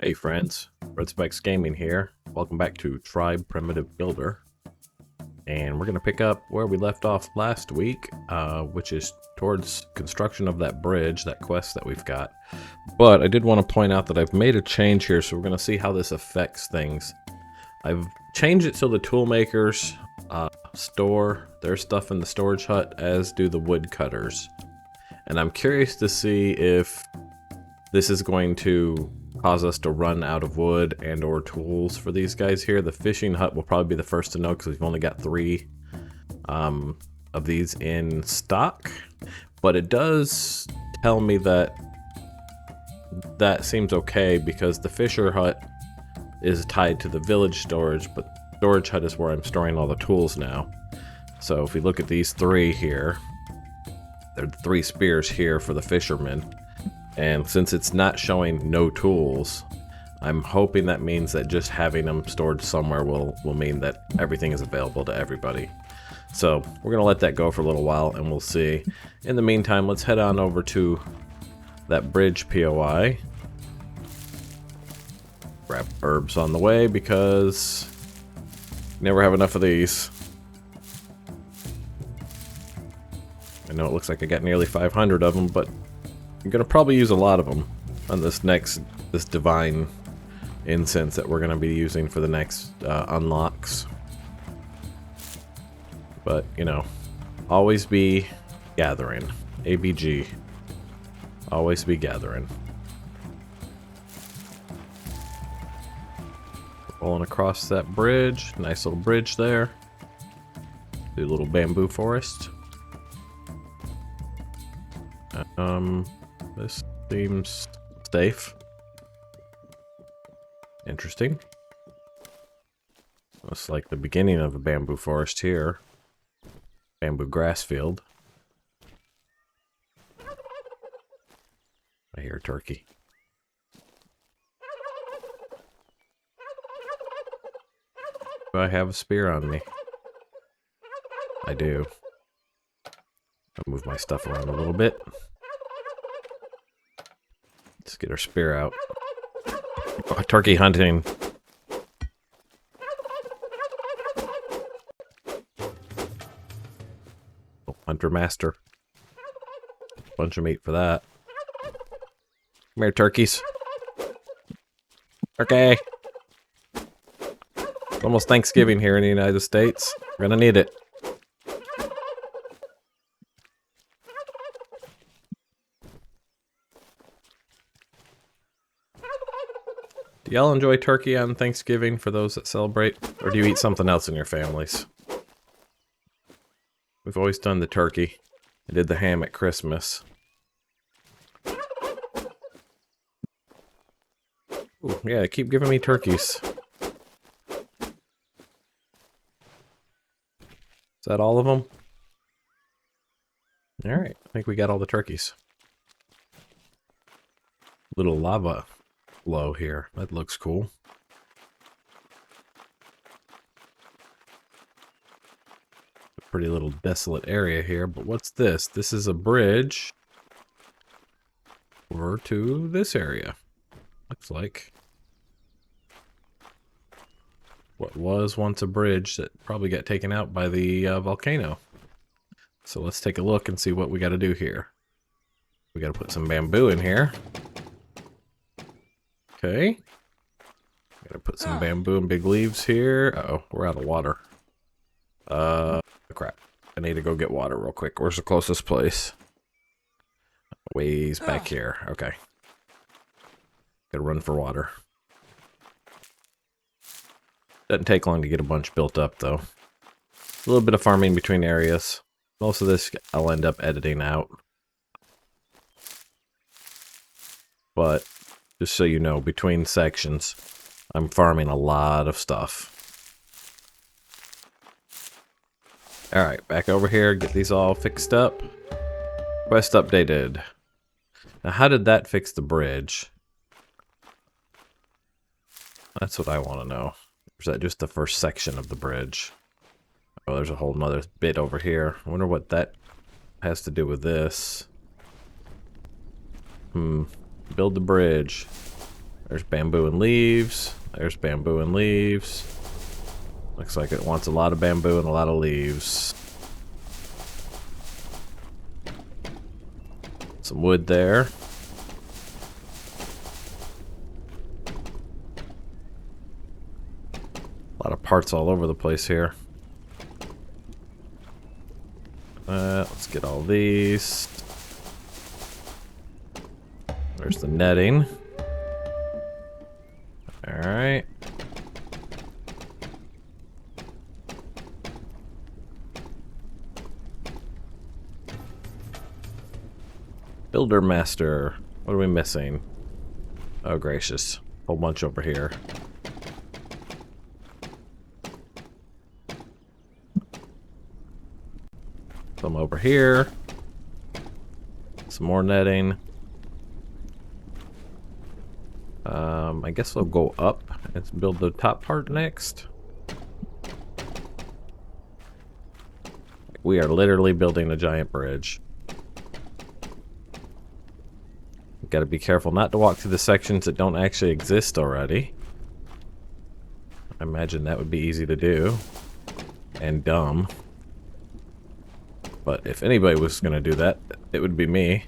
Hey friends, Red Spikes Gaming here. Welcome back to Tribe Primitive Builder. And we're going to pick up where we left off last week, which is towards construction of that bridge, that quest that we've got. But I did want to point out that I've made a change here, so we're going to see how this affects things. I've changed it so the tool makers store their stuff in the storage hut, as do the woodcutters. And I'm curious to see if this is going to cause us to run out of wood and or tools for these guys here. The fishing hut will probably be the first to know because we've only got 3 of these in stock. But it does tell me that that seems okay because the fisher hut is tied to the village storage, but storage hut is where I'm storing all the tools now. So if we look at these 3 here, there are 3 spears here for the fishermen. And since it's not showing no tools, I'm hoping that means that just having them stored somewhere will mean that everything is available to everybody. So we're going to let that go for a little while and we'll see. In the meantime, let's head on over to that bridge POI. Grab herbs on the way because never have enough of these. I know it looks like I got nearly 500 of them, but I'm gonna probably use a lot of them on this divine incense that we're gonna be using for the next unlocks. But you know, always be gathering. ABG. Always be gathering. Rolling across that bridge. Nice little bridge there. Do a little bamboo forest. This seems safe. Interesting. Looks like the beginning of a bamboo forest here. Bamboo grass field. I hear a turkey. Do I have a spear on me? I do. I'll move my stuff around a little bit. Let's get our spear out. Oh, turkey hunting. Oh, hunter master. Bunch of meat for that. Come here, turkeys. Okay. It's almost Thanksgiving here in the United States. We're gonna need it. Do y'all enjoy turkey on Thanksgiving for those that celebrate? Or do you eat something else in your families? We've always done the turkey. I did the ham at Christmas. Ooh, yeah, keep giving me turkeys. Is that all of them? Alright, I think we got all the turkeys. Little lava flow here. That looks cool. A pretty little desolate area here, but what's this? This is a bridge over to this area. Looks like what was once a bridge that probably got taken out by the volcano. So let's take a look and see what we got to do here. We got to put some bamboo in here. Okay. Gotta put some bamboo and big leaves here. Uh-oh, we're out of water. Crap. I need to go get water real quick. Where's the closest place? Ways back here. Okay. Gotta run for water. Doesn't take long to get a bunch built up, though. A little bit of farming between areas. Most of this I'll end up editing out. But just so you know, between sections, I'm farming a lot of stuff. Alright, back over here, get these all fixed up. Quest updated. Now, how did that fix the bridge? That's what I want to know. Or is that just the first section of the bridge? Oh, there's a whole nother bit over here. I wonder what that has to do with this. Build the bridge. There's bamboo and leaves. There's bamboo and leaves. Looks like it wants a lot of bamboo and a lot of leaves. Some wood there. A lot of parts all over the place here. Let's get all these. There's the netting. Alright. Builder master. What are we missing? Oh gracious. Whole bunch over here. Some over here. Some more netting. I guess we'll go up and build the top part next. We are literally building a giant bridge. Got to be careful not to walk through the sections that don't actually exist already. I imagine that would be easy to do. And dumb. But if anybody was going to do that, it would be me.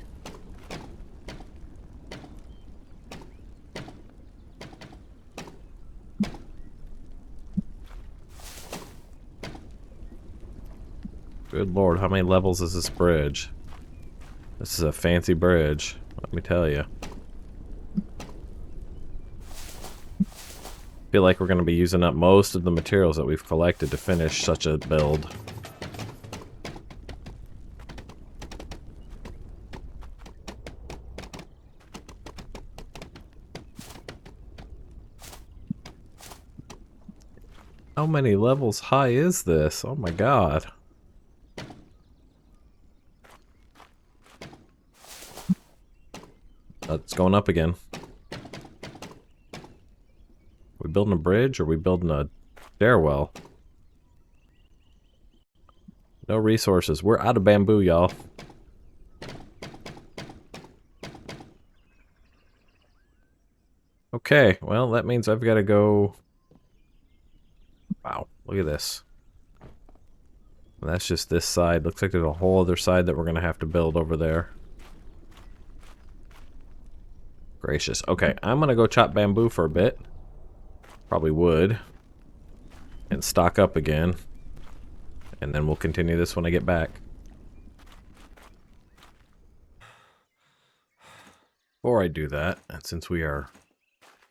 Good lord, how many levels is this bridge? This is a fancy bridge, let me tell you. Feel like we're going to be using up most of the materials that we've collected to finish such a build. How many levels high is this? Oh my god. It's going up again. We building a bridge or we building a stairwell? No resources. We're out of bamboo, y'all. Okay, well that means I've got to go... Wow, look at this. And that's just this side. Looks like there's a whole other side that we're going to have to build over there. Gracious. Okay, I'm going to go chop bamboo for a bit. Probably wood. And stock up again. And then we'll continue this when I get back. Before I do that, and since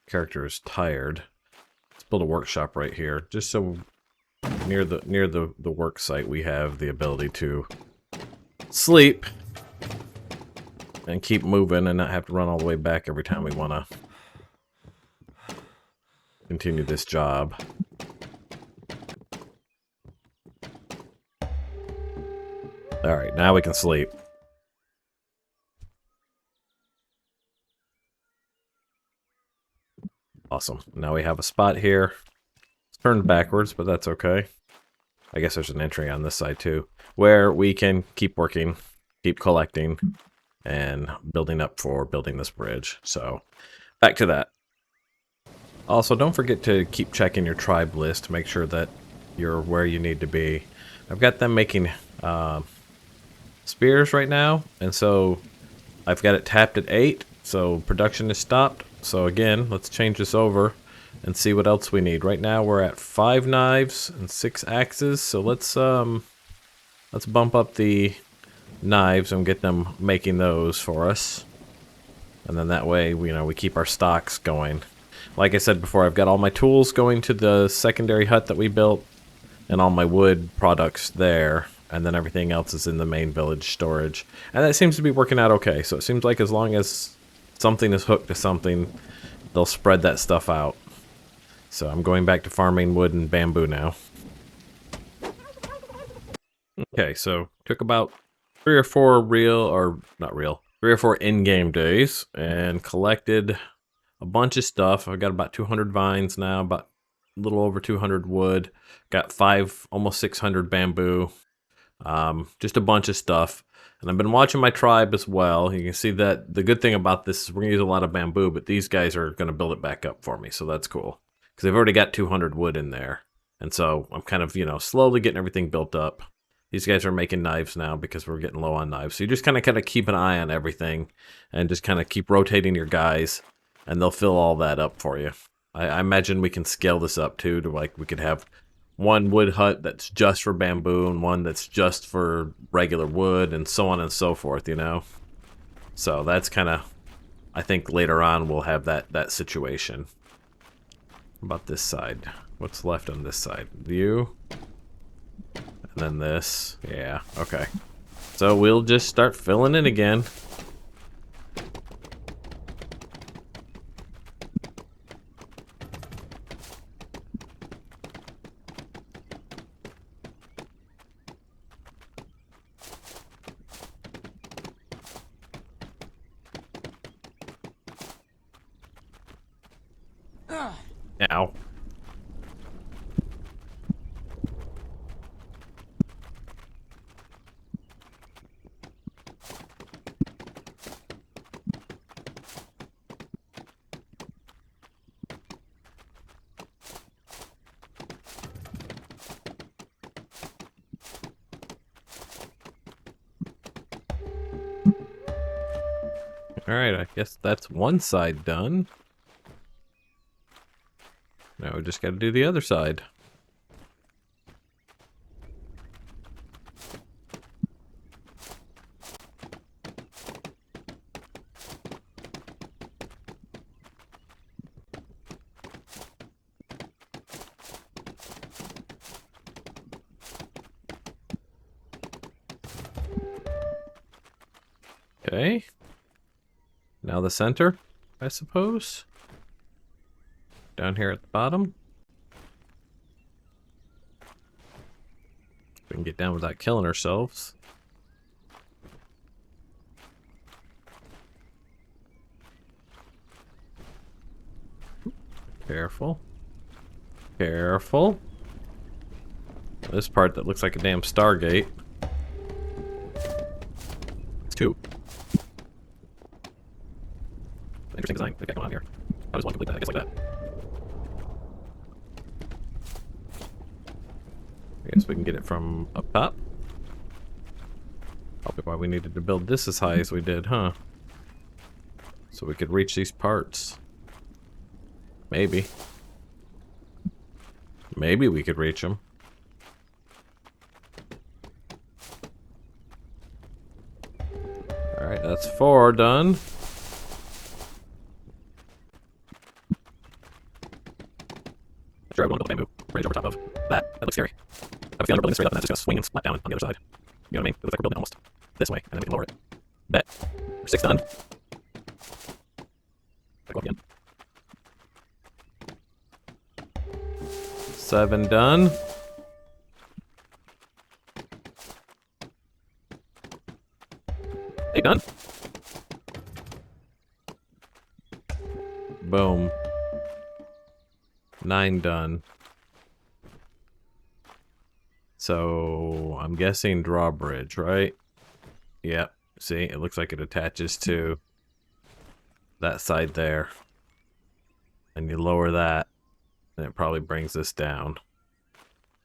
character is tired, let's build a workshop right here. Just so near the work site we have the ability to sleep. And keep moving and not have to run all the way back every time we want to continue this job. Alright, now we can sleep. Awesome. Now we have a spot here. It's turned backwards, but that's okay. I guess there's an entry on this side too, where we can keep working, keep collecting, and building up for building this bridge. So, back to that. Also, don't forget to keep checking your tribe list to make sure that you're where you need to be. I've got them making spears right now, and so I've got it tapped at 8, so production is stopped. So again, let's change this over and see what else we need. Right now we're at 5 knives and 6 axes, so let's bump up the knives and get them making those for us. And then that way, we keep our stocks going. Like I said before, I've got all my tools going to the secondary hut that we built and all my wood products there, and then everything else is in the main village storage. And that seems to be working out okay. So it seems like as long as something is hooked to something, they'll spread that stuff out. So I'm going back to farming wood and bamboo now. Okay, so took about 3 or 4 3 or 4 in-game days and collected a bunch of stuff. I've got about 200 vines now, about a little over 200 wood. Got almost 600 bamboo. Just a bunch of stuff. And I've been watching my tribe as well. You can see that the good thing about this is we're going to use a lot of bamboo, but these guys are going to build it back up for me, so that's cool. Because they've already got 200 wood in there. And so I'm kind of, slowly getting everything built up. These guys are making knives now because we're getting low on knives. So you just kind of keep an eye on everything and just kind of keep rotating your guys, and they'll fill all that up for you. I imagine we can scale this up too to like we could have one wood hut that's just for bamboo and one that's just for regular wood and so on and so forth, So that's kind of, I think later on we'll have that situation. How about this side? What's left on this side? You. And then this. Yeah, okay. So we'll just start filling in again. Ow. Alright, I guess that's one side done. Now we just got to do the other side. Okay. Now the center, I suppose. Down here at the bottom. We can get down without killing ourselves. Careful. Careful. This part that looks like a damn Stargate. It's two. Interesting design they've got going on here. I just want to complete that, I guess, like that. I guess we can get it from up top. Probably why we needed to build this as high as we did, huh? So we could reach these parts. Maybe. Maybe we could reach them. Alright, that's 4 done. Sure, I want to build a bamboo bridge over top of that. That looks scary. I have a feeling we're building straight up and that's just gonna swing and splat down on the other side. You know what I mean? It looks like we're building almost this way, and then we can lower it. Bet. We're 6 done. Go up again. 7 done. 8 done. Boom. 9 done. So I'm guessing drawbridge, right? Yep. See, it looks like it attaches to that side there. And you lower that, and it probably brings this down.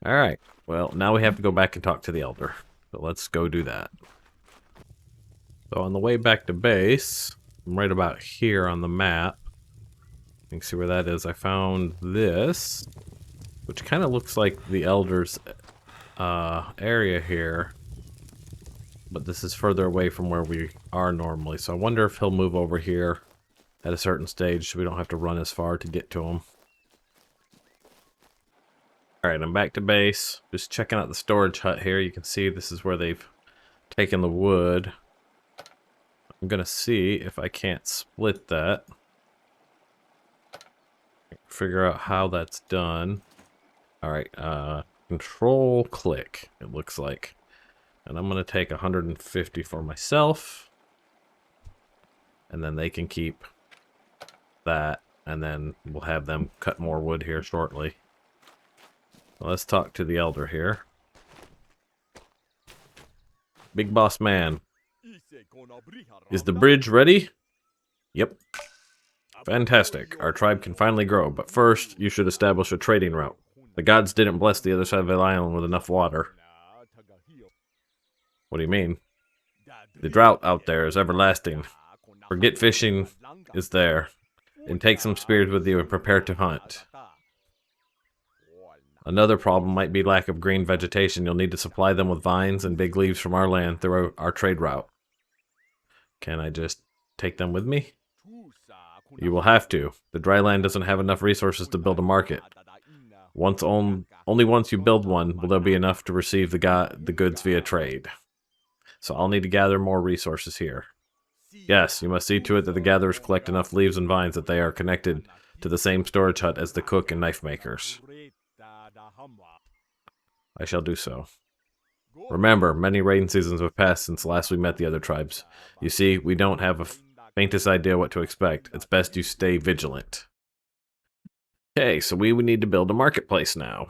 Alright. Well, now we have to go back and talk to the elder. So let's go do that. So on the way back to base, I'm right about here on the map. You can see where that is. I found this, which kind of looks like the elder's area here, but this is further away from where we are normally, so I wonder if he'll move over here at a certain stage so we don't have to run as far to get to him. Alright, I'm back to base, just checking out the storage hut here. You can see this is where they've taken the wood. I'm gonna see if I can't split that, figure out how that's done. Alright, control click, it looks like. And I'm going to take 150 for myself. And then they can keep that. And then we'll have them cut more wood here shortly. Well, let's talk to the elder here. Big boss man. Is the bridge ready? Yep. Fantastic. Our tribe can finally grow, but first, you should establish a trading route. The gods didn't bless the other side of the island with enough water. What do you mean? The drought out there is everlasting. Forget fishing is there. And take some spears with you and prepare to hunt. Another problem might be lack of green vegetation. You'll need to supply them with vines and big leaves from our land through our trade route. Can I just take them with me? You will have to. The dry land doesn't have enough resources to build a market. Only once you build one will there be enough to receive the goods via trade. So I'll need to gather more resources here. Yes, you must see to it that the gatherers collect enough leaves and vines that they are connected to the same storage hut as the cook and knife makers. I shall do so. Remember, many rain seasons have passed since last we met the other tribes. You see, we don't have a faintest idea what to expect. It's best you stay vigilant. Okay, so we would need to build a marketplace now,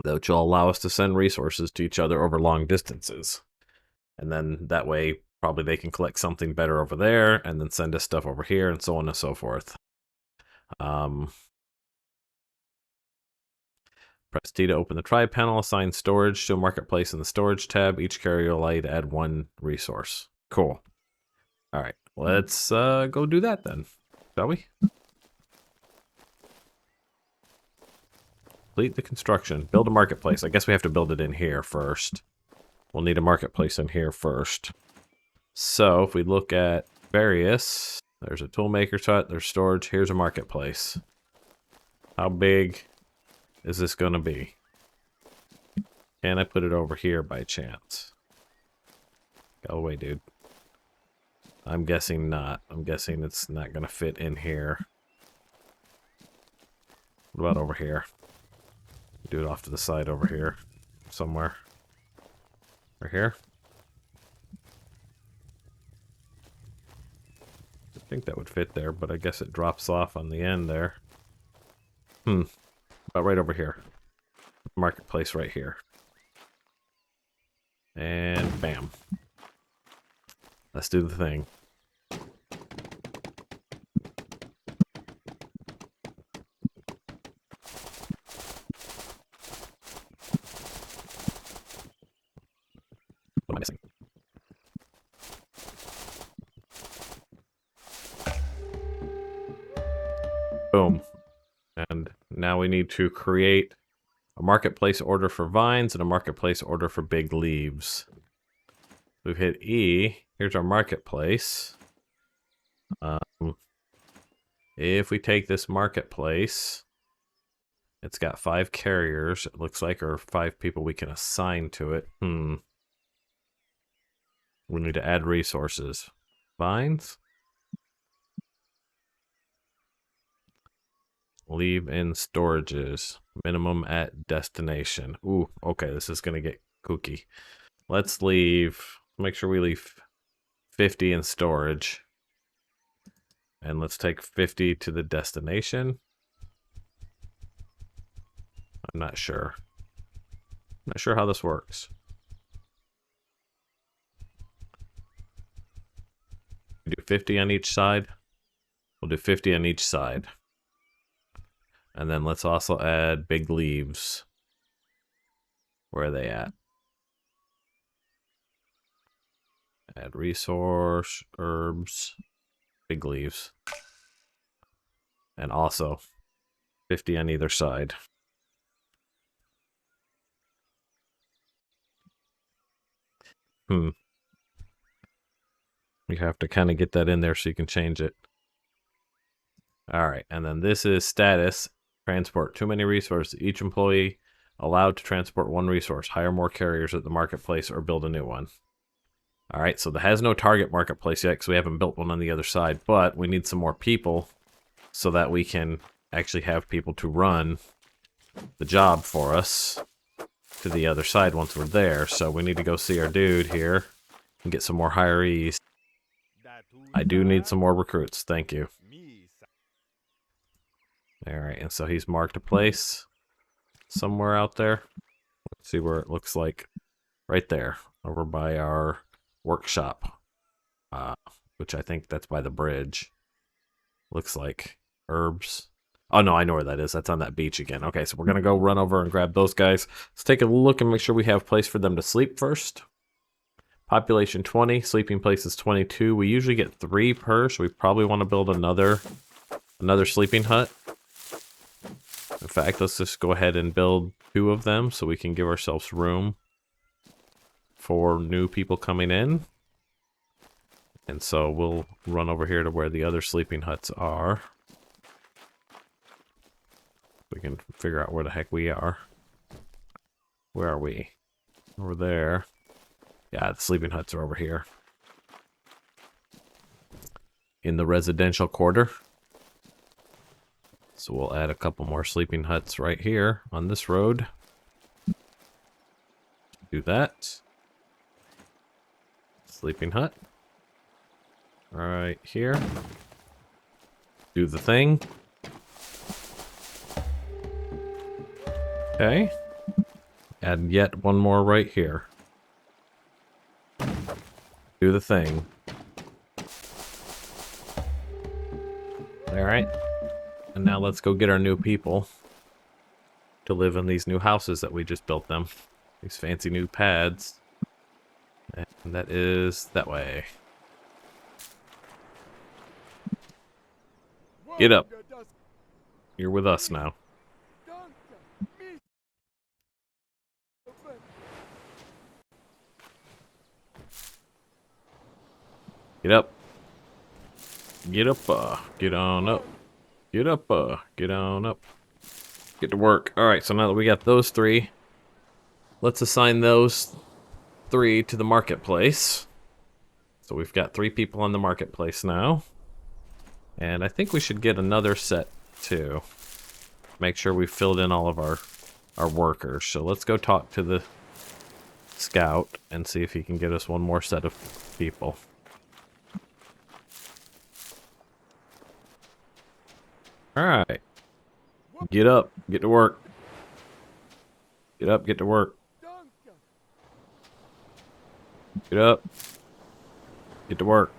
which will allow us to send resources to each other over long distances. And then that way, probably they can collect something better over there, and then send us stuff over here, and so on and so forth. Press T to open the tribe panel, assign storage to a marketplace in the storage tab. Each carrier will allow you to add one resource. Cool. Alright, let's go do that then, shall we? Complete the construction. Build a marketplace. I guess we have to build it in here first. We'll need a marketplace in here first. So, if we look at various, there's a toolmaker's hut, there's storage, here's a marketplace. How big is this going to be? Can I put it over here by chance? Go away, dude. I'm guessing not. I'm guessing it's not going to fit in here. What about over here? Do it off to the side over here. Somewhere. Right here? I think that would fit there, but I guess it drops off on the end there. About right over here. Marketplace right here. And bam. Let's do the thing. What am I missing? Boom. And now we need to create a marketplace order for vines and a marketplace order for big leaves. We've hit E. Here's our marketplace. If we take this marketplace, it's got 5 carriers, it looks like, or 5 people we can assign to it. We need to add resources. Vines? Leave in storages. Minimum at destination. Ooh, okay, this is going to get kooky. Let's make sure we leave 50 in storage. And let's take 50 to the destination. I'm not sure. I'm not sure how this works. We do 50 on each side. We'll do 50 on each side. And then let's also add big leaves. Where are they at? Add resource, herbs, big leaves. And also 50 on either side. You have to kind of get that in there so you can change it. Alright, and then this is status. Transport too many resources. Each employee allowed to transport 1 resource. Hire more carriers at the marketplace or build a new one. Alright, so there has no target marketplace yet because we haven't built one on the other side, but we need some more people so that we can actually have people to run the job for us to the other side once we're there. So we need to go see our dude here and get some more hirees. I do need some more recruits, thank you. Alright, and so he's marked a place somewhere out there. Let's see where it looks like. Right there. over by our workshop, which I think that's by the bridge. Looks like herbs. Oh no, I know where that is. That's on that beach again. Okay, so we're gonna go run over and grab those guys. Let's take a look and make sure we have a place for them to sleep first. Population 20, sleeping places 22. We usually get 3 per, so we probably want to build another sleeping hut. In fact, let's just go ahead and build 2 of them so we can give ourselves room for new people coming in. And so we'll run over here to where the other sleeping huts are. We can figure out where the heck we are. Where are we? Over there. Yeah, the sleeping huts are over here. In the residential quarter. So we'll add a couple more sleeping huts right here on this road. Do that. Sleeping hut. Right here. Do the thing. Okay. Add yet one more right here. Do the thing. Alright. And now let's go get our new people to live in these new houses that we just built them. These fancy new pads. And that is that way. Get up. You're with us now. Get up. Get up, get on up. Get up, get on up. Get to work. Alright, so now that we got those 3, let's assign those 3 to the marketplace. So we've got 3 people on the marketplace now. And I think we should get another set too. Make sure we filled in all of our workers. So let's go talk to the scout and see if he can get us one more set of people. Alright. Get up. Get to work. Get up. Get to work. Get up. Get to work.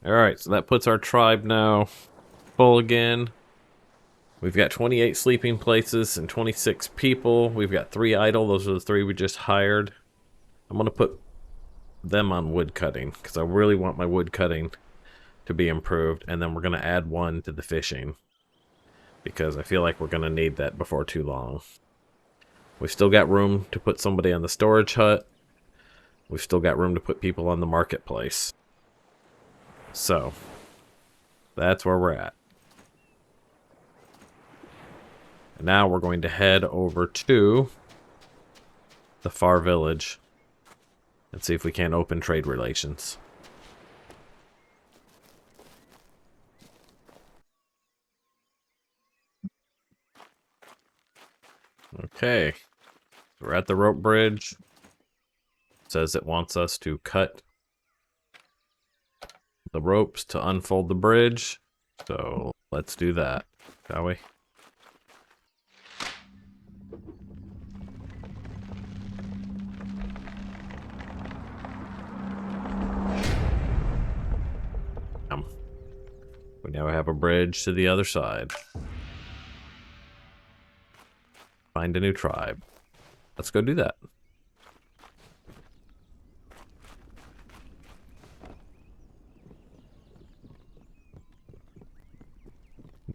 Alright, so that puts our tribe now full again. We've got 28 sleeping places and 26 people. We've got 3 idle. Those are the 3 we just hired. I'm going to put them on wood cutting because I really want my wood cutting to be improved. And then we're going to add 1 to the fishing because I feel like we're going to need that before too long. We've still got room to put somebody on the storage hut. We've still got room to put people on the marketplace. So, that's where we're at. And now we're going to head over to the far village and see if we can open trade relations. Okay, we're at the rope bridge. It says it wants us to cut the ropes to unfold the bridge. So let's do that, shall we? We now have a bridge to the other side. Find a new tribe. Let's go do that.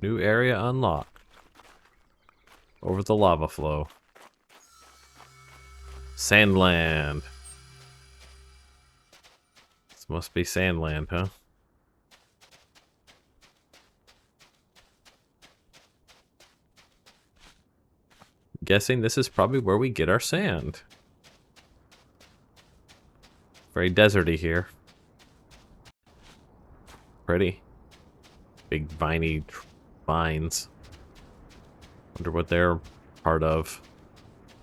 New area unlocked. Over the lava flow. Sandland. This must be Sandland, huh? Guessing this is probably where we get our sand. Very deserty here. Pretty. Big viney vines. Wonder what they're part of.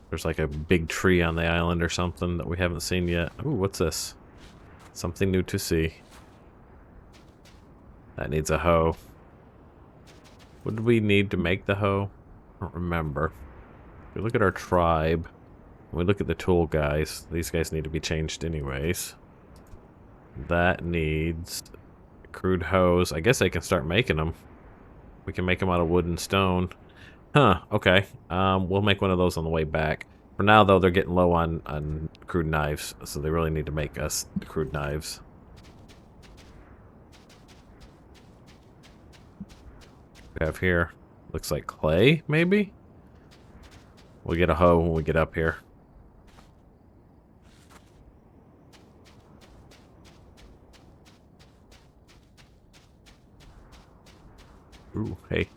There's like a big tree on the island or something that we haven't seen yet. Ooh, what's this? Something new to see. That needs a hoe. What did we need to make the hoe? I don't remember. If we look at our tribe, When we look at the tool guys, these guys need to be changed anyways. That needs a crude hose. I guess I can start making them. We can make them out of wood and stone. Huh, okay. We'll make one of those on the way back. For now, though, they're getting low on crude knives, so they really need to make us crude knives. We have here, looks like clay, maybe? We'll get a hoe when we get up here. Ooh, hey.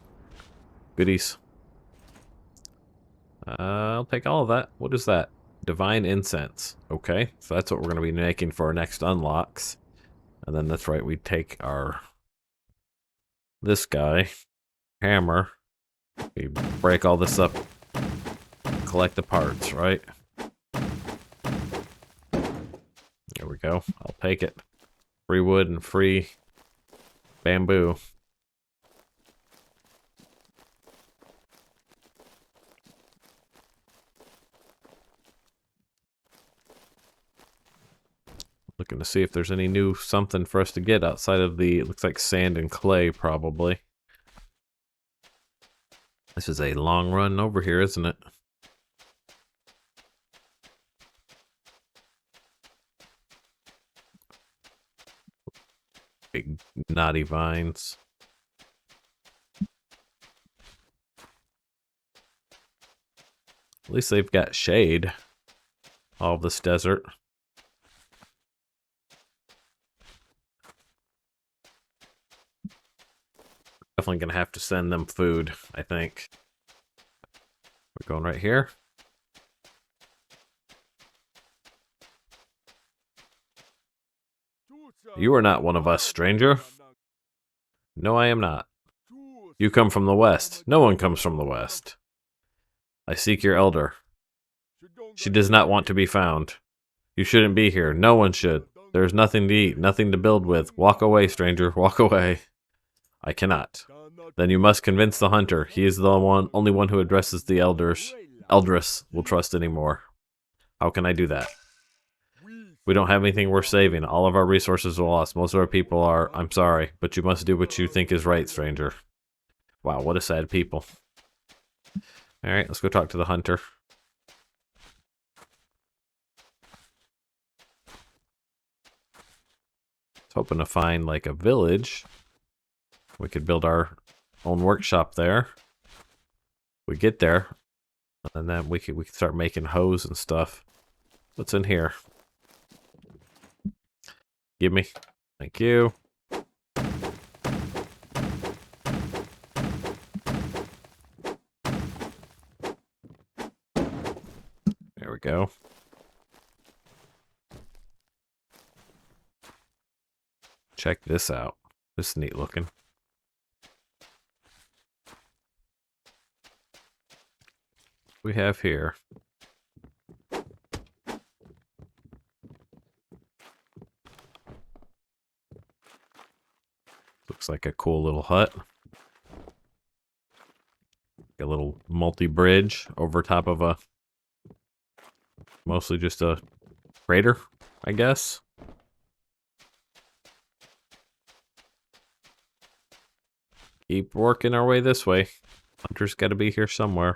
Goodies. I'll take all of that. What is that? Divine incense. Okay, so that's what we're going to be making for our next unlocks. And then that's right, we take this guy, hammer. We break all this up, collect the parts, right? There we go. I'll take it. Free wood and free bamboo. Looking to see if there's any new something for us to get outside of the, it looks like sand and clay, probably. This is a long run over here, isn't it? Big knotty vines. At least they've got shade. All of this desert. Definitely gonna have to send them food, I think. We're going right here. You are not one of us, stranger. No, I am not. You come from the west. No one comes from the west. I seek your elder. She does not want to be found. You shouldn't be here. No one should. There is nothing to eat, nothing to build with. Walk away, stranger. Walk away. I cannot. Then you must convince the hunter. He is the only one who addresses the elders will trust anymore. How can I do that? We don't have anything worth saving. All of our resources are lost. Most of our people are. I'm sorry, but you must do what you think is right, stranger. Wow, what a sad people. Alright, let's go talk to the hunter. I was hoping to find like a village. We could build our own workshop there. We get there, and then we could start making hoes and stuff. What's in here? Give me. Thank you. There we go. Check this out. This is neat looking. We have here. Looks like a cool little hut. A little multi-bridge over top of a, mostly just a crater, I guess. Keep working our way this way. Hunter's got to be here somewhere.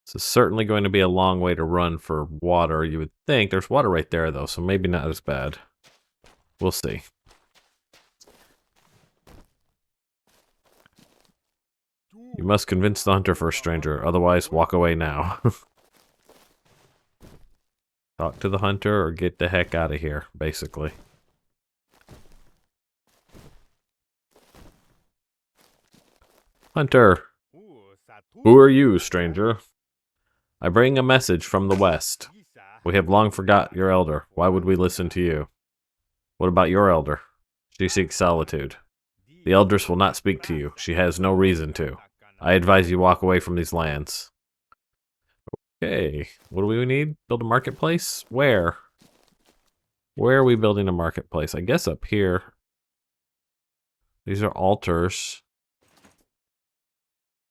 This is certainly going to be a long way to run for water, you would think. There's water right there, though, so maybe not as bad. We'll see. You must convince the hunter first, stranger. Otherwise, walk away now. Talk to the hunter or get the heck out of here, basically. Hunter! Who are you, stranger? I bring a message from the west. We have long forgot your elder. Why would we listen to you? What about your elder? She seeks solitude. The elders will not speak to you. She has no reason to. I advise you walk away from these lands. Okay, what do we need? Build a marketplace? Where? Where are we building a marketplace? I guess up here. These are altars.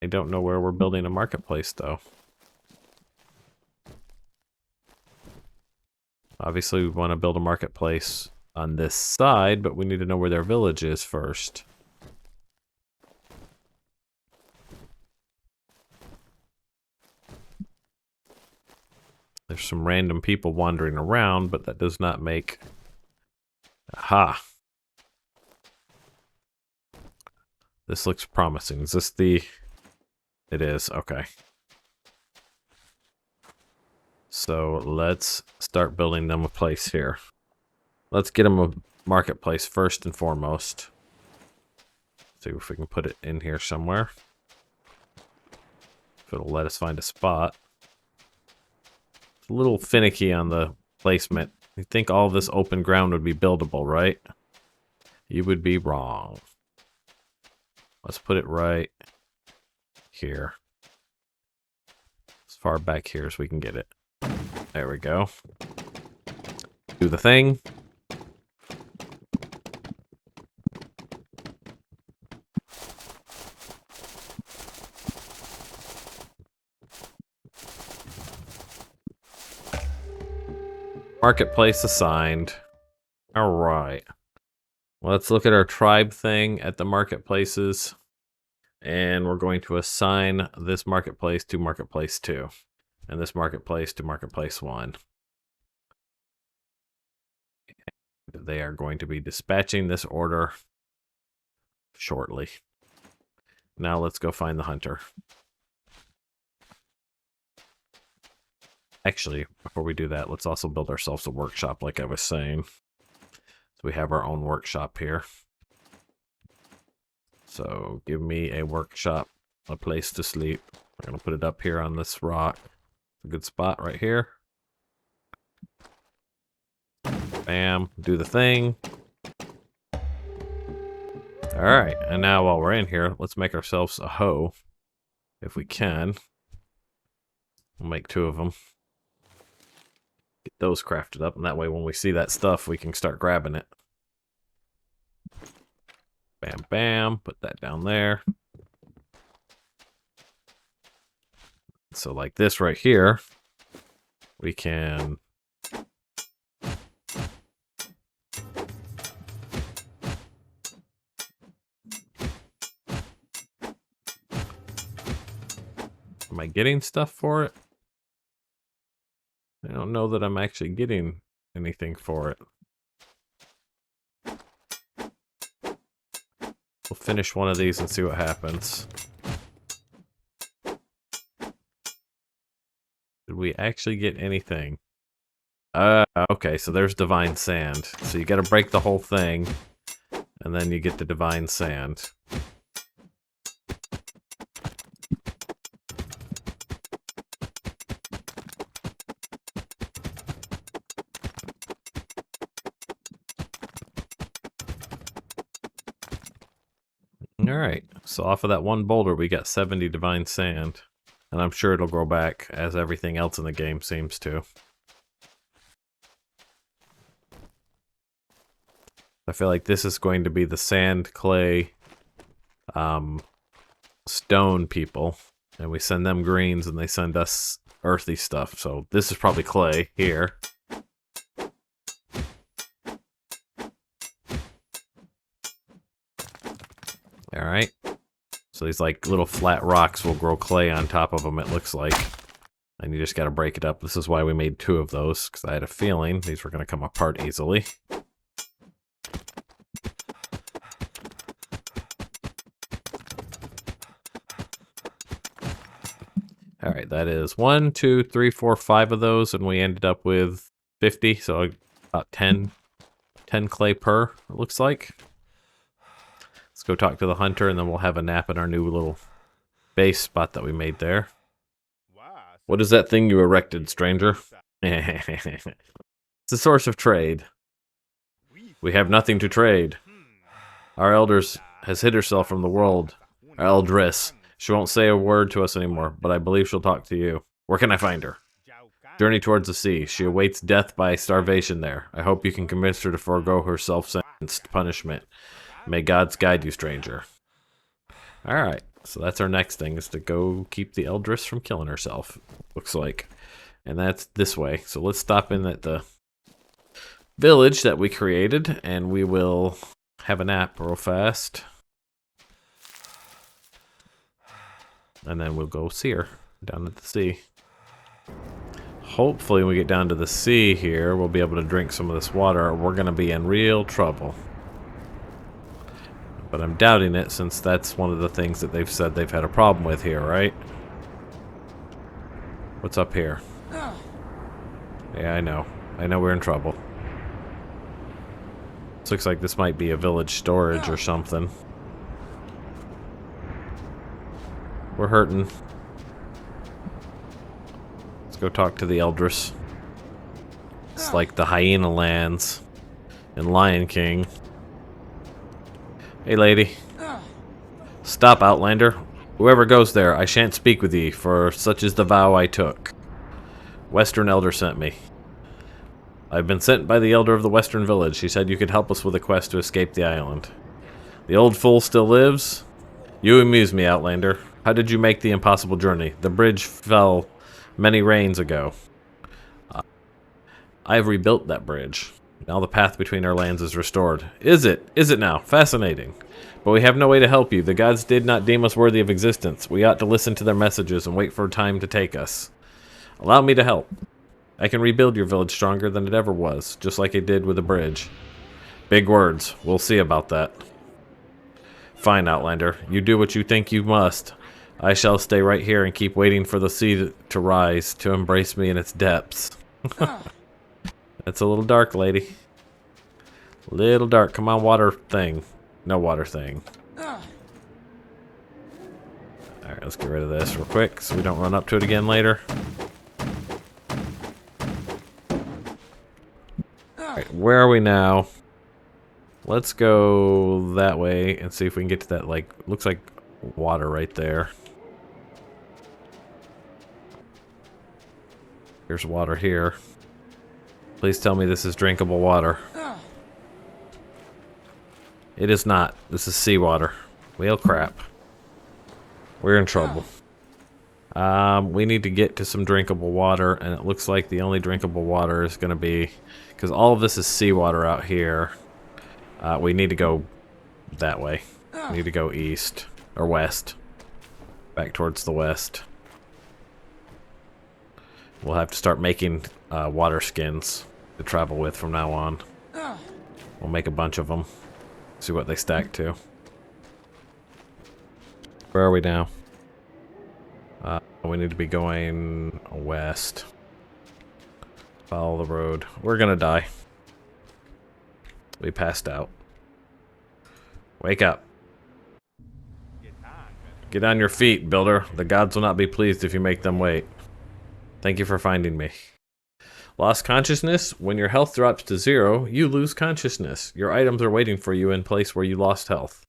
I don't know where we're building a marketplace, though. Obviously, we want to build a marketplace on this side, but we need to know where their village is first. There's some random people wandering around, but that does not make... Aha! This looks promising. Is this the... It is, okay. So let's start building them a place here. Let's get them a marketplace first and foremost. See if we can put it in here somewhere. If it'll let us find a spot. It's a little finicky on the placement. You think all of this open ground would be buildable, right? You would be wrong. Let's put it right here. As far back here as we can get it. There we go. Do the thing. Marketplace assigned. All right. Let's look at our tribe thing at the marketplaces. And we're going to assign this marketplace to marketplace 2. And this marketplace to marketplace 1. They are going to be dispatching this order shortly. Now let's go find the hunter. Actually, before we do that, let's also build ourselves a workshop like I was saying. So we have our own workshop here. So give me a workshop, a place to sleep. We're going to put it up here on this rock. A good spot right here. Bam, do the thing. Alright, and now while we're in here, let's make ourselves a hoe. If we can. We'll make 2 of them. Get those crafted up, and that way when we see that stuff, we can start grabbing it. Bam, bam, put that down there. So like this right here, we can... Am I getting stuff for it? I don't know that I'm actually getting anything for it. We'll finish one of these and see what happens. Did we actually get anything? Okay, so there's divine sand. So you gotta break the whole thing, and then you get the divine sand. Alright, so off of that one boulder we got 70 divine sand. And I'm sure it'll grow back, as everything else in the game seems to. I feel like this is going to be the sand, clay, stone people. And we send them greens and they send us earthy stuff. So this is probably clay here. Alright. So these like little flat rocks will grow clay on top of them, it looks like. And you just gotta break it up. This is why we made 2 of those, because I had a feeling these were gonna come apart easily. Alright, that is 1, 2, 3, 4, 5 of those, and we ended up with 50, so about 10 clay per, it looks like. Let's go talk to the hunter, and then we'll have a nap in our new little base spot that we made there. What is that thing you erected, stranger? It's a source of trade. We have nothing to trade. Our elders has hid herself from the world. Our eldress. She won't say a word to us anymore, but I believe she'll talk to you. Where can I find her? Journey towards the sea. She awaits death by starvation there. I hope you can convince her to forego her self-sentenced punishment. May gods guide you, stranger. Alright, so that's our next thing, is to go keep the Eldris from killing herself, looks like. And that's this way. So let's stop in at the village that we created, and we will have a nap real fast. And then we'll go see her down at the sea. Hopefully when we get down to the sea here, we'll be able to drink some of this water, or we're going to be in real trouble. But I'm doubting it, since that's one of the things that they've said they've had a problem with here, right? What's up here? Yeah, I know. I know we're in trouble. This looks like this might be a village storage or something. We're hurting. Let's go talk to the Eldris. It's like the hyena lands in Lion King. Hey, lady. Stop, Outlander. Whoever goes there, I shan't speak with ye, for such is the vow I took. Western Elder sent me. I've been sent by the Elder of the Western Village. She said you could help us with a quest to escape the island. The old fool still lives? You amuse me, Outlander. How did you make the impossible journey? The bridge fell many rains ago. I have rebuilt that bridge. Now the path between our lands is restored. Is it? Is it now? Fascinating. But we have no way to help you. The gods did not deem us worthy of existence. We ought to listen to their messages and wait for time to take us. Allow me to help. I can rebuild your village stronger than it ever was, just like it did with the bridge. Big words. We'll see about that. Fine, Outlander. You do what you think you must. I shall stay right here and keep waiting for the sea to rise, to embrace me in its depths. That's a little dark, lady. Little dark. Come on, water thing. No water thing. Alright, let's get rid of this real quick so we don't run up to it again later. Alright, where are we now? Let's go that way and see if we can get to that, like, looks like water right there. Here's water here. Please tell me this is drinkable water. It is not. This is seawater. Well, crap. We're in trouble. We need to get to some drinkable water, and it looks like the only drinkable water is going to be... because all of this is seawater out here. We need to go that way. We need to go east. Or west. Back towards the west. We'll have to start making water skins to travel with from now on. We'll make a bunch of them. See what they stack to. Where are we now? We need to be going west. Follow the road. We're gonna die. We passed out. Wake up. Get on your feet, builder. The gods will not be pleased if you make them wait. Thank you for finding me. Lost consciousness? When your health drops to 0, you lose consciousness. Your items are waiting for you in place where you lost health.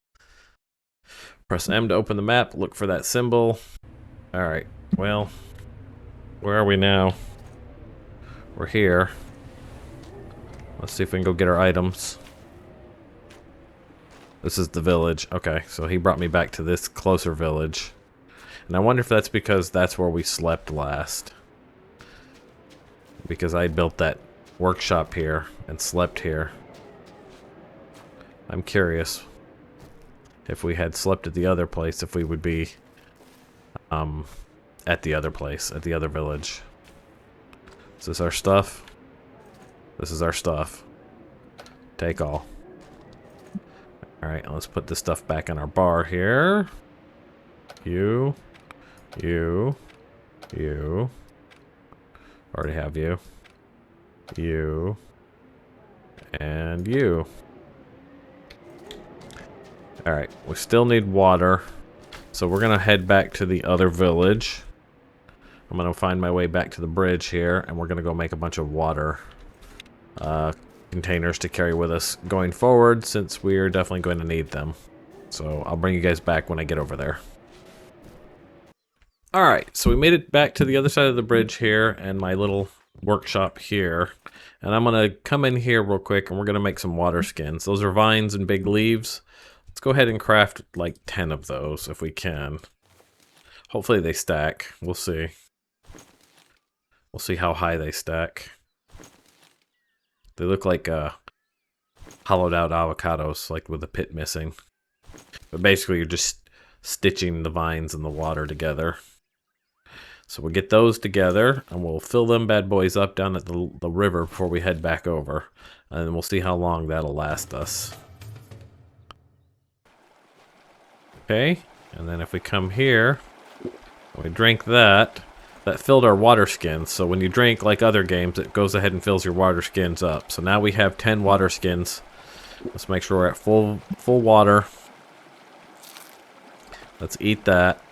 Press M to open the map. Look for that symbol. Alright, well, where are we now? We're here. Let's see if we can go get our items. This is the village. Okay, so he brought me back to this closer village. And I wonder if that's because that's where we slept last. Because I built that workshop here and slept here. I'm curious if we had slept at the other place, if we would be at the other place, at the other village. Is this our stuff? This is our stuff. Take all. Alright, let's put this stuff back in our bar here. You. Already have you. You. And you. Alright, we still need water. So we're gonna head back to the other village. I'm gonna find my way back to the bridge here, and we're gonna go make a bunch of water containers to carry with us going forward, since we're definitely going to need them. So I'll bring you guys back when I get over there. Alright, so we made it back to the other side of the bridge here and my little workshop here. And I'm going to come in here real quick and we're going to make some water skins. Those are vines and big leaves. Let's go ahead and craft like 10 of those if we can. Hopefully they stack. We'll see. We'll see how high they stack. They look like hollowed out avocados, like with the pit missing. But basically you're just stitching the vines and the water together. So we'll get those together, and we'll fill them bad boys up down at the river before we head back over. And then we'll see how long that'll last us. Okay, and then if we come here, we drink that. That filled our water skins, so when you drink, like other games, it goes ahead and fills your water skins up. So now we have 10 water skins. Let's make sure we're at full water. Let's eat that.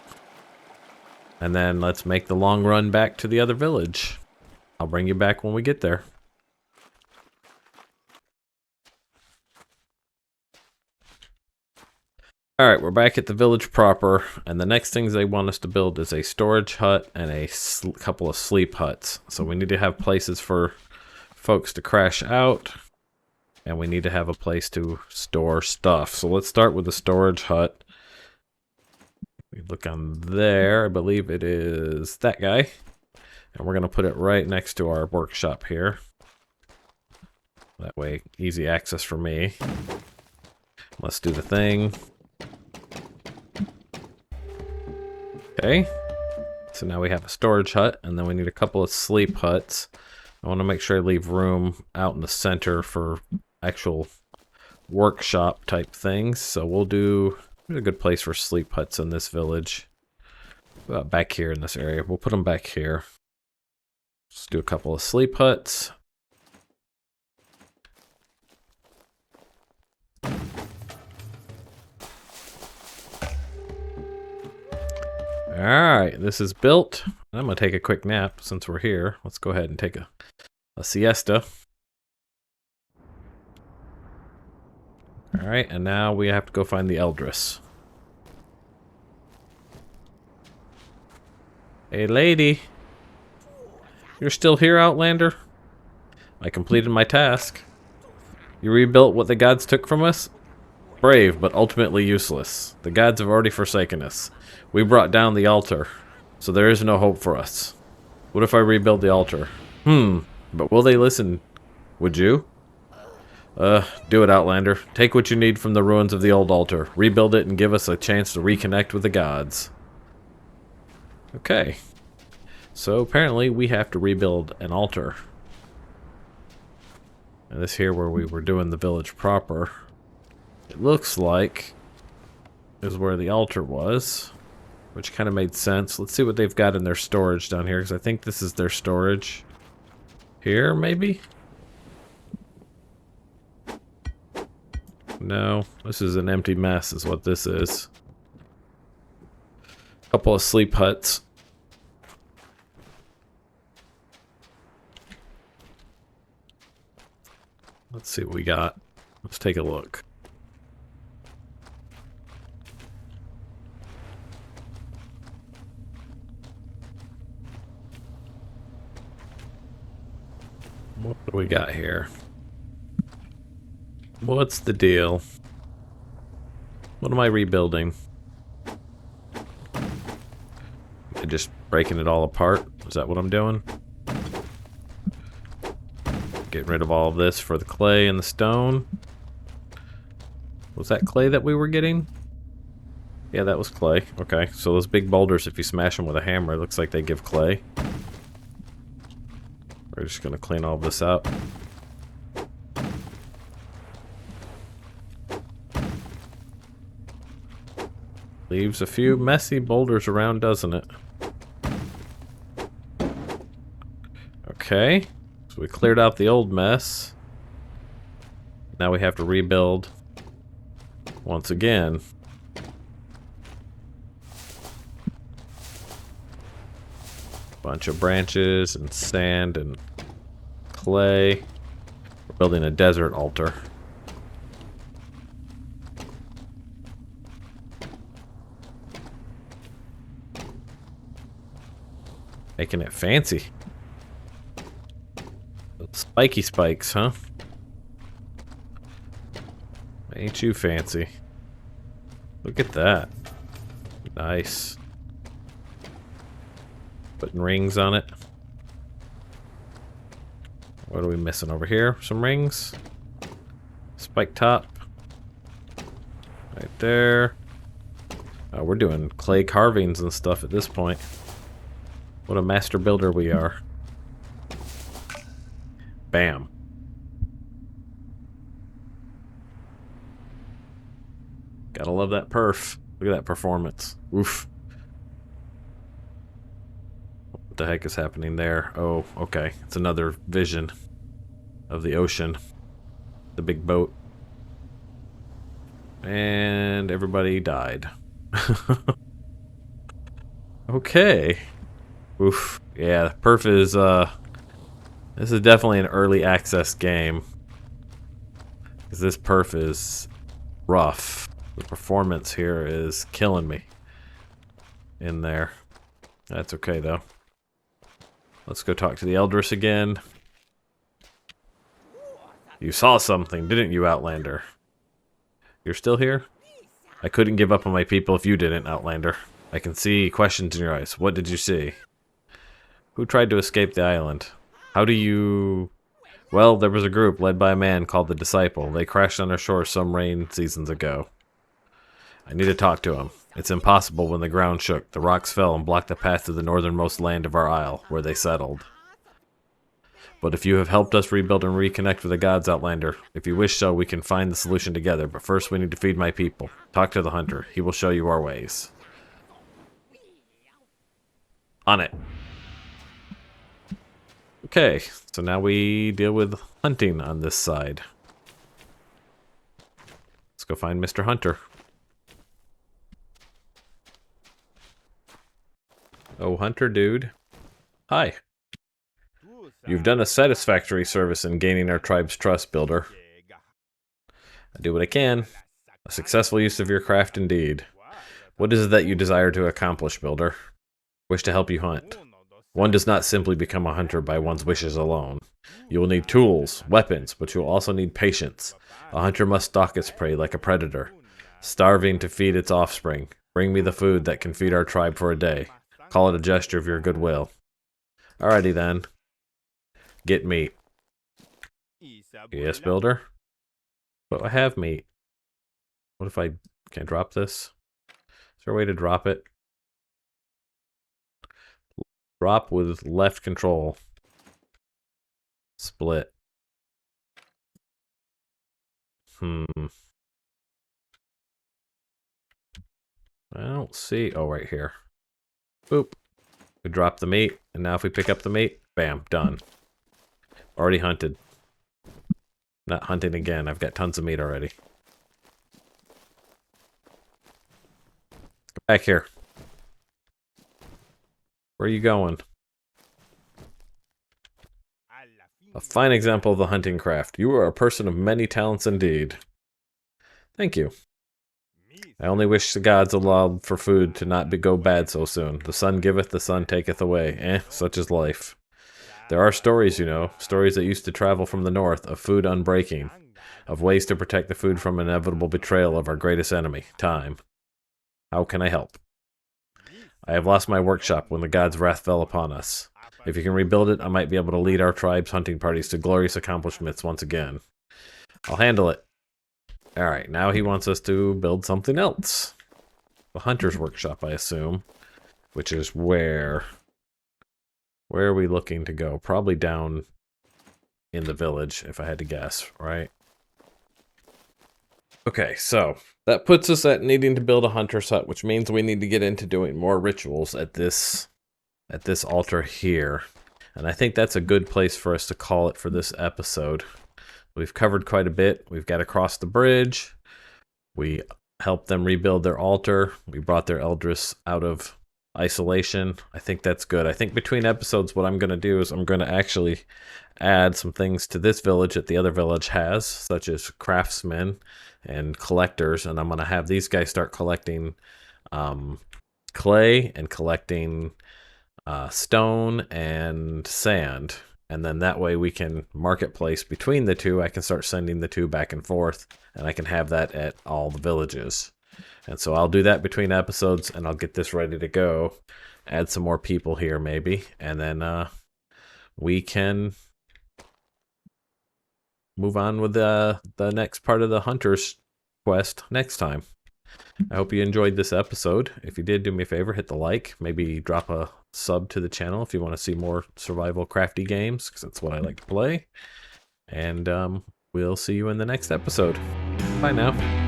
And then let's make the long run back to the other village. I'll bring you back when we get there. Alright, we're back at the village proper, and the next things they want us to build is a storage hut and a couple of sleep huts. So we need to have places for folks to crash out, and we need to have a place to store stuff. So let's start with the storage hut. We look on there, I believe it is that guy. And we're going to put it right next to our workshop here. That way, easy access for me. Let's do the thing. Okay. So now we have a storage hut, and then we need a couple of sleep huts. I want to make sure I leave room out in the center for actual workshop type things. So we'll do... There's a good place for sleep huts in this village. Back here in this area. We'll put them back here. Let's do a couple of sleep huts. Alright, this is built. I'm going to take a quick nap since we're here. Let's go ahead and take a siesta. Alright, and now we have to go find the Eldris. Hey lady! You're still here, Outlander? I completed my task. You rebuilt what the gods took from us? Brave, but ultimately useless. The gods have already forsaken us. We brought down the altar, so there is no hope for us. What if I rebuild the altar? But will they listen? Would you? Do it, Outlander. Take what you need from the ruins of the old altar. Rebuild it and give us a chance to reconnect with the gods. Okay. So apparently we have to rebuild an altar. And this here where we were doing the village proper, it looks like is where the altar was, which kind of made sense. Let's see what they've got in their storage down here, because I think this is their storage. Here, maybe? No, this is an empty mess is what this is. Couple of sleep huts. Let's see what we got. Let's take a look. What do we got here? What's the deal? What am I rebuilding? Am I just breaking it all apart? Is that what I'm doing? Getting rid of all of this for the clay and the stone. Was that clay that we were getting? Yeah, that was clay. Okay, so those big boulders, if you smash them with a hammer, it looks like they give clay. We're just gonna clean all this up. Leaves a few messy boulders around, doesn't it? Okay, so we cleared out the old mess. Now we have to rebuild once again. Bunch of branches and sand and clay. We're building a desert altar. Making it fancy. Spiky spikes, huh? Ain't you fancy? Look at that. Nice. Putting rings on it. What are we missing over here? Some rings. Spike top. Right there. We're doing clay carvings and stuff at this point. What a master builder we are. Bam. Gotta love that perf. Look at that performance. Oof. What the heck is happening there? Oh, okay. It's another vision of the ocean. The big boat. And everybody died. Okay. Oof. Yeah, perf is, this is definitely an early access game. Because this perf is rough. The performance here is killing me in there. That's okay, though. Let's go talk to the Eldris again. You saw something, didn't you, Outlander? You're still here? I couldn't give up on my people if you didn't, Outlander. I can see questions in your eyes. What did you see? Who tried to escape the island? How do you... Well, there was a group led by a man called the Disciple. They crashed on our shore some rain seasons ago. I need to talk to him. It's impossible when the ground shook. The rocks fell and blocked the path to the northernmost land of our isle, where they settled. But if you have helped us rebuild and reconnect with the gods, Outlander, if you wish so, we can find the solution together. But first we need to feed my people. Talk to the hunter. He will show you our ways. On it. Okay, so now we deal with hunting on this side. Let's go find Mr. Hunter. Oh, Hunter dude. Hi. You've done a satisfactory service in gaining our tribe's trust, Builder. I do what I can. A successful use of your craft indeed. What is it that you desire to accomplish, Builder? Wish to help you hunt. One does not simply become a hunter by one's wishes alone. You will need tools, weapons, but you will also need patience. A hunter must stalk its prey like a predator, starving to feed its offspring. Bring me the food that can feed our tribe for a day. Call it a gesture of your goodwill. Alrighty then. Get meat. Yes, Builder? But I have meat. What if I can't drop this? Is there a way to drop it? Drop with left control. Split. I don't see. Oh, right here. Boop. We drop the meat, and now if we pick up the meat, bam, done. Already hunted. Not hunting again. I've got tons of meat already. Go back here. Where are you going? A fine example of the hunting craft. You are a person of many talents indeed. Thank you. I only wish the gods allowed for food to not go bad so soon. The sun giveth, the sun taketh away. Such is life. There are stories, you know, stories that used to travel from the north, of food unbreaking, of ways to protect the food from inevitable betrayal of our greatest enemy, time. How can I help? I have lost my workshop when the gods' wrath fell upon us. If you can rebuild it, I might be able to lead our tribe's hunting parties to glorious accomplishments once again. I'll handle it. Alright, now he wants us to build something else. The hunter's workshop, I assume. Which is where... Where are we looking to go? Probably down in the village, if I had to guess, right? Okay, so that puts us at needing to build a hunter's hut, which means we need to get into doing more rituals at this altar here. And I think that's a good place for us to call it for this episode. We've covered quite a bit. We've got to cross the bridge. We helped them rebuild their altar. We brought their Eldris out of isolation. I think that's good. I think between episodes what I'm going to do is I'm going to actually add some things to this village that the other village has, such as craftsmen and collectors, and I'm going to have these guys start collecting clay and collecting stone and sand. And then that way we can marketplace between the two. I can start sending the two back and forth, and I can have that at all the villages. And so I'll do that between episodes, and I'll get this ready to go. Add some more people here maybe, and then we can move on with the next part of the hunter's quest next time. I hope you enjoyed this episode. If you did, do me a favor, hit the like, maybe drop a sub to the channel if you want to see more survival crafty games, because that's what I like to play. And we'll see you in the next episode. Bye now.